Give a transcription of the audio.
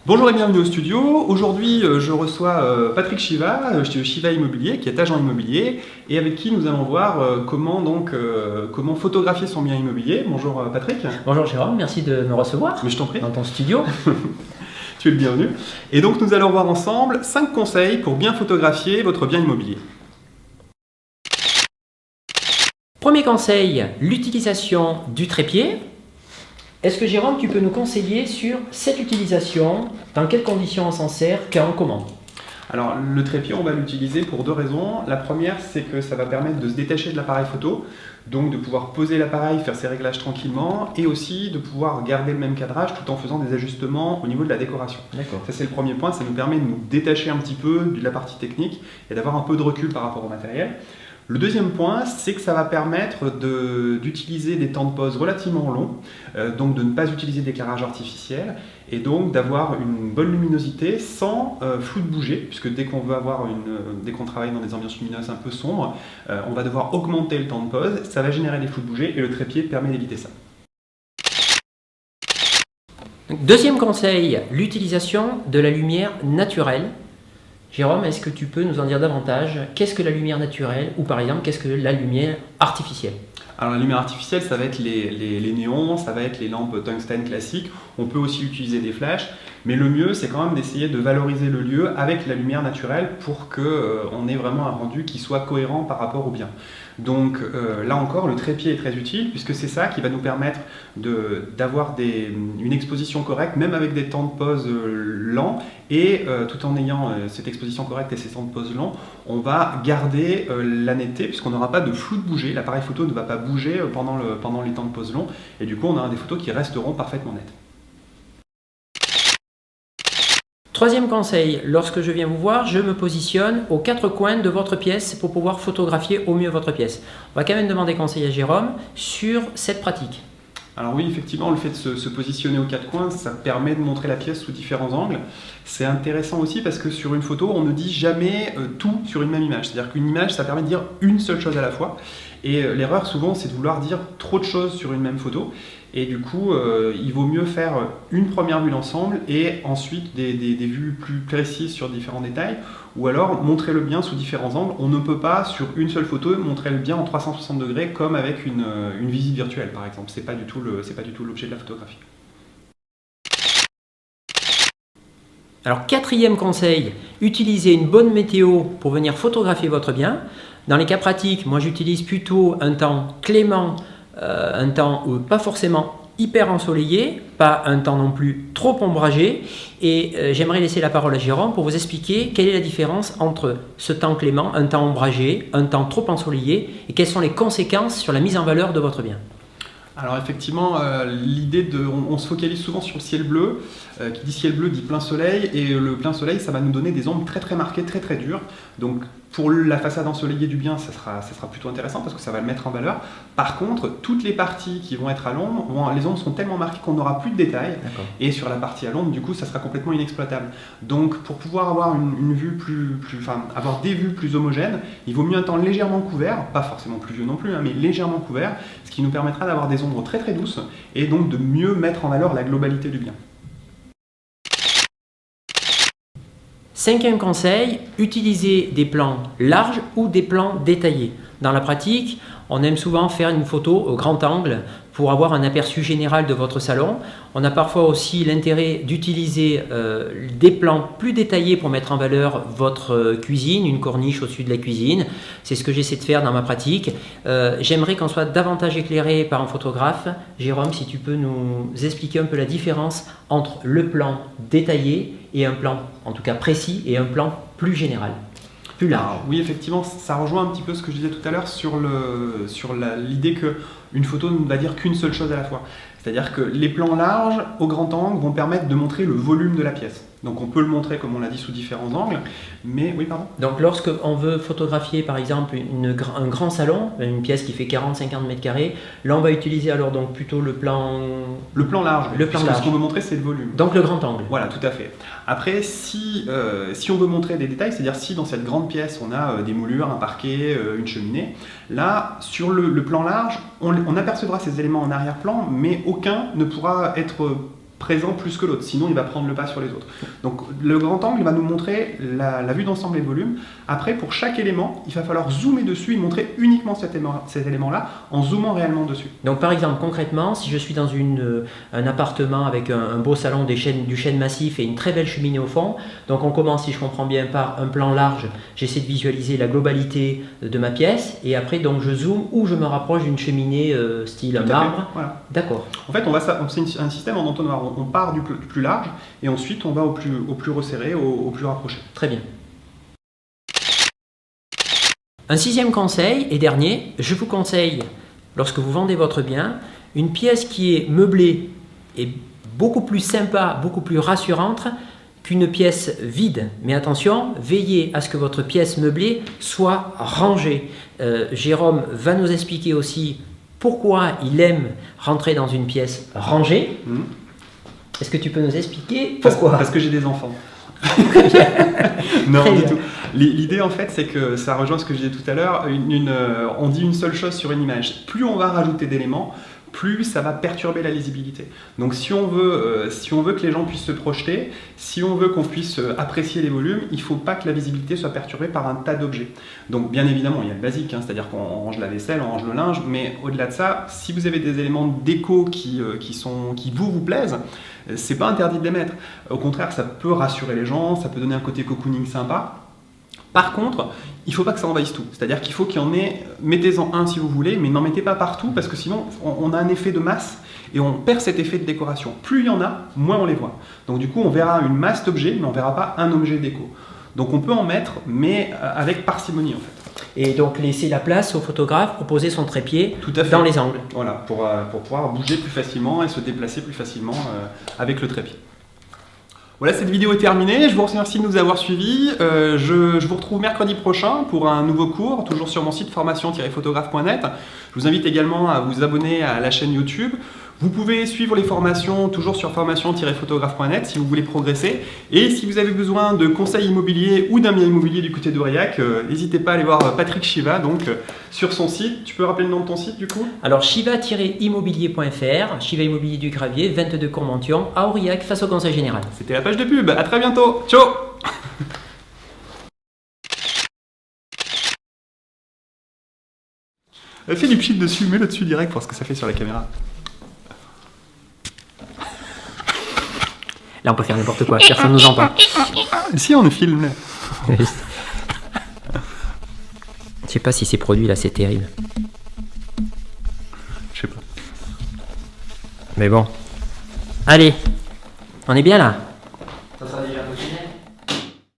Bonjour et bienvenue au studio. Aujourd'hui, je reçois Patrick Chiva, Chiva Immobilier, qui est agent immobilier, et avec qui nous allons voir comment photographier son bien immobilier. Bonjour Patrick. Bonjour Jérôme, merci de me recevoir Mais je t'en prie. dans ton studio. Tu es le bienvenu. Et donc nous allons voir ensemble 5 conseils pour bien photographier votre bien immobilier. Premier conseil, l'utilisation du trépied. Est-ce que Jérôme, tu peux nous conseiller sur cette utilisation, dans quelles conditions on s'en sert, quand, comment? Alors le trépied, on va l'utiliser pour 2 raisons. La première, c'est que ça va permettre de se détacher de l'appareil photo, donc de pouvoir poser l'appareil, faire ses réglages tranquillement, et aussi de pouvoir garder le même cadrage tout en faisant des ajustements au niveau de la décoration. D'accord. Ça c'est le premier point, ça nous permet de nous détacher un petit peu de la partie technique et d'avoir un peu de recul par rapport au matériel. Le deuxième point, c'est que ça va permettre d'utiliser des temps de pause relativement longs, donc de ne pas utiliser d'éclairage artificiel et donc d'avoir une bonne luminosité sans flou de bouger, puisque dès qu'on travaille dans des ambiances lumineuses un peu sombres, on va devoir augmenter le temps de pause, ça va générer des flous de bouger et le trépied permet d'éviter ça. Deuxième conseil, l'utilisation de la lumière naturelle. Jérôme, est-ce que tu peux nous en dire davantage? Qu'est-ce que la lumière naturelle ou par exemple, qu'est-ce que la lumière artificielle? Alors la lumière artificielle, ça va être les néons, ça va être les lampes tungstène classiques. On peut aussi utiliser des flashs, mais le mieux, c'est quand même d'essayer de valoriser le lieu avec la lumière naturelle pour qu'on ait vraiment un rendu qui soit cohérent par rapport au bien. Donc là encore, le trépied est très utile puisque c'est ça qui va nous permettre d'avoir une exposition correcte, même avec des temps de pause lents, et tout en ayant cette exposition correcte et ces temps de pause lents, on va garder la netteté puisqu'on n'aura pas de flou de bouger. L'appareil photo ne va pas bouger pendant les temps de pause longs, et du coup on aura des photos qui resteront parfaitement nettes. Troisième conseil, lorsque je viens vous voir, je me positionne aux 4 coins de votre pièce pour pouvoir photographier au mieux votre pièce. On va quand même demander conseil à Jérôme sur cette pratique. Alors oui, effectivement, le fait de se positionner aux 4 coins, ça permet de montrer la pièce sous différents angles. C'est intéressant aussi parce que sur une photo, on ne dit jamais tout sur une même image. C'est-à-dire qu'une image, ça permet de dire une seule chose à la fois. Et l'erreur, souvent, c'est de vouloir dire trop de choses sur une même photo. Et du coup, il vaut mieux faire une première vue d'ensemble et ensuite des vues plus précises sur différents détails, ou alors montrer le bien sous différents angles. On ne peut pas, sur une seule photo, montrer le bien en 360 degrés comme avec une visite virtuelle, par exemple. C'est pas du tout l'objet de la photographie. Alors, quatrième conseil, utilisez une bonne météo pour venir photographier votre bien. Dans les cas pratiques, moi j'utilise plutôt un temps clément, un temps pas forcément hyper ensoleillé, pas un temps non plus trop ombragé. Et j'aimerais laisser la parole à Jérôme pour vous expliquer quelle est la différence entre ce temps clément, un temps ombragé, un temps trop ensoleillé, et quelles sont les conséquences sur la mise en valeur de votre bien. Alors effectivement, on se focalise souvent sur le ciel bleu. Qui dit ciel bleu dit plein soleil, et le plein soleil, ça va nous donner des ombres très très marquées, très très dures. Donc pour la façade ensoleillée du bien, ça sera plutôt intéressant parce que ça va le mettre en valeur. Par contre, toutes les parties qui vont être à l'ombre, les ombres sont tellement marquées qu'on n'aura plus de détails. Et sur la partie à l'ombre, du coup, ça sera complètement inexploitable. Donc pour pouvoir avoir une vue avoir des vues plus homogènes, il vaut mieux un temps légèrement couvert, pas forcément pluvieux non plus, mais légèrement couvert, ce qui nous permettra d'avoir des ombres très très douces et donc de mieux mettre en valeur la globalité du bien. Cinquième conseil, utilisez des plans larges ou des plans détaillés. Dans la pratique, on aime souvent faire une photo au grand angle pour avoir un aperçu général de votre salon. On a parfois aussi l'intérêt d'utiliser des plans plus détaillés pour mettre en valeur votre cuisine, une corniche au-dessus de la cuisine. C'est ce que j'essaie de faire dans ma pratique. J'aimerais qu'on soit davantage éclairé par un photographe. Jérôme, si tu peux nous expliquer un peu la différence entre le plan détaillé et un plan, en tout cas précis, et un plan plus général. Alors, oui, effectivement, ça rejoint un petit peu ce que je disais tout à l'heure sur l'idée qu'une photo ne va dire qu'une seule chose à la fois. C'est-à-dire que les plans larges, au grand angle, vont permettre de montrer le volume de la pièce. Donc on peut le montrer, comme on l'a dit, sous différents angles. Mais oui, pardon. Donc lorsqu'on veut photographier, par exemple, un grand salon, une pièce qui fait 40-50 mètres carrés, là on va utiliser alors donc plutôt le plan large. Le plan large. Ce qu'on veut montrer, c'est le volume. Donc le grand angle. Voilà, tout à fait. Après, si on veut montrer des détails, c'est-à-dire si dans cette grande pièce on a des moulures, un parquet, une cheminée, là, sur le plan large, on apercevra ces éléments en arrière-plan, mais aucun ne pourra être présent plus que l'autre, sinon il va prendre le pas sur les autres. Donc le grand angle va nous montrer la vue d'ensemble et le volume. Après, pour chaque élément, il va falloir zoomer dessus et montrer uniquement cet élément-là en zoomant réellement dessus. Donc par exemple, concrètement, si je suis dans un appartement avec un beau salon du chêne massif et une très belle cheminée au fond, donc on commence, si je comprends bien, par un plan large, j'essaie de visualiser la globalité de ma pièce, et après donc je zoome ou je me rapproche d'une cheminée style marbre. Voilà. D'accord. En fait, c'est un système en entonnoir. On part du plus large et ensuite on va au plus resserré, au plus rapproché. Très bien. Un 6e conseil et dernier, je vous conseille, lorsque vous vendez votre bien, une pièce qui est meublée et beaucoup plus sympa, beaucoup plus rassurante qu'une pièce vide. Mais attention, veillez à ce que votre pièce meublée soit rangée. Jérôme va nous expliquer aussi pourquoi il aime rentrer dans une pièce rangée. Est-ce que tu peux nous expliquer pourquoi? Parce que j'ai des enfants. Non, du tout. L'idée, en fait, c'est que ça rejoint ce que je disais tout à l'heure. On dit une seule chose sur une image. Plus on va rajouter d'éléments, plus ça va perturber la lisibilité. Donc si on veut que les gens puissent se projeter, si on veut qu'on puisse apprécier les volumes, il ne faut pas que la visibilité soit perturbée par un tas d'objets. Donc bien évidemment, il y a le basique, c'est-à-dire qu'on range la vaisselle, on range le linge, mais au-delà de ça, si vous avez des éléments de déco qui vous plaisent, c'est pas interdit de les mettre. Au contraire, ça peut rassurer les gens, ça peut donner un côté cocooning sympa. Par contre, il ne faut pas que ça envahisse tout. C'est-à-dire qu'il faut qu'il y en ait, mettez-en un si vous voulez, mais n'en mettez pas partout parce que sinon on a un effet de masse et on perd cet effet de décoration. Plus il y en a, moins on les voit. Donc du coup, on verra une masse d'objets, mais on ne verra pas un objet déco. Donc on peut en mettre, mais avec parcimonie en fait. Et donc laisser la place au photographe pour poser son trépied dans les angles. Voilà, pour pouvoir bouger plus facilement et se déplacer plus facilement avec le trépied. Voilà, cette vidéo est terminée. Je vous remercie de nous avoir suivis. Je vous retrouve mercredi prochain pour un nouveau cours, toujours sur mon site formation-photographe.net. Je vous invite également à vous abonner à la chaîne YouTube. Vous pouvez suivre les formations toujours sur formation-photographe.net si vous voulez progresser. Et si vous avez besoin de conseils immobiliers ou d'un bien immobilier du côté d'Aurillac, n'hésitez pas à aller voir Patrick Chiva sur son site. Tu peux rappeler le nom de ton site du coup? Alors chiva-immobilier.fr, Chiva Immobilier du Gravier, 22 Courmention, à Aurillac, face au Conseil Général. C'était la page de pub. À très bientôt. Ciao. Fais du pchit dessus, mets-le dessus direct pour ce que ça fait sur la caméra. Là, on peut faire n'importe quoi, personne ne nous entend. Si, on filme. Je sais pas si ces produits là, c'est terrible. Je sais pas. Mais bon. Allez, on est bien là. Ça sera déjà un peu final.